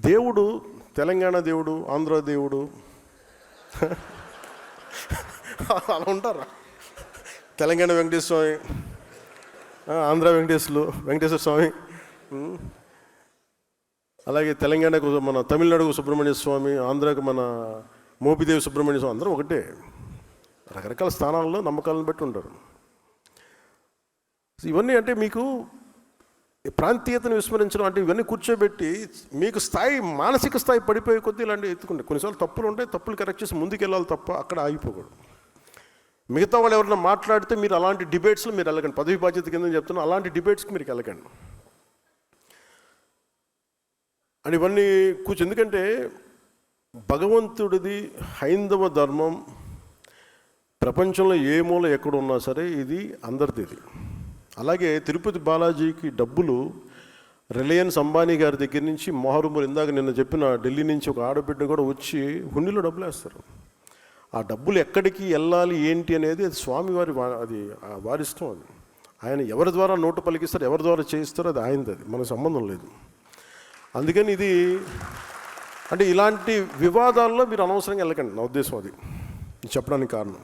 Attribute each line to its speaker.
Speaker 1: దేవుడు తెలంగాణ దేవుడు, ఆంధ్ర దేవుడు అలా ఉంటారా? తెలంగాణ వెంకటేశ్వర స్వామి, ఆంధ్ర వెంకటేశ్వర స్వామి, అలాగే తెలంగాణకు మన తమిళనాడుకు సుబ్రహ్మణ్య స్వామి, ఆంధ్రాకు మన మోపిదేవి సుబ్రహ్మణ్య స్వామి, అందరూ ఒకటే. రకరకాల స్థానాల్లో నమ్మకాలను బట్టి ఉంటారు. ఇవన్నీ అంటే మీకు ప్రాంతీయతను విస్మరించడం అంటే ఇవన్నీ కూర్చోబెట్టి మీకు స్థాయి, మానసిక స్థాయి పడిపోయే కొద్దీ ఇలాంటివి ఎత్తుకుంటే కొన్నిసార్లు తప్పులు ఉంటాయి, తప్పులు కరెక్ట్ చేసి ముందుకు వెళ్ళాలి తప్ప అక్కడ ఆగిపోకూడదు. మిగతా వాళ్ళు ఎవరైనా మాట్లాడితే మీరు అలాంటి డిబేట్స్లో మీరు వెళ్ళకండి. పదవి బాధ్యత కింద చెప్తున్నా, అలాంటి డిబేట్స్కి మీరు వెళ్ళకండి. అని ఇవన్నీ ఎందుకంటే భగవంతుడిది హైందవ ధర్మం ప్రపంచంలో ఏ మూల ఎక్కడ ఉన్నా సరే ఇది అందరిది. ఇది అలాగే తిరుపతి బాలాజీకి డబ్బులు రిలయన్స్ అంబానీ గారి దగ్గర నుంచి మొహరుమూరు, ఇందాక నిన్న చెప్పిన ఢిల్లీ నుంచి ఒక ఆడబిడ్డ కూడా వచ్చి హుండీలో డబ్బులు వేస్తారు. ఆ డబ్బులు ఎక్కడికి వెళ్ళాలి ఏంటి అనేది అది స్వామివారి, అది వారిష్టం. అది ఆయన ఎవరి ద్వారా నోటు పలికిస్తారు, ఎవరి ద్వారా చేయిస్తారో అది ఆయనది, అది మనకు సంబంధం లేదు. అందుకని ఇది అంటే ఇలాంటి వివాదాల్లో మీరు అనవసరంగా వెళ్ళకండి, నా ఉద్దేశం అది చెప్పడానికి కారణం.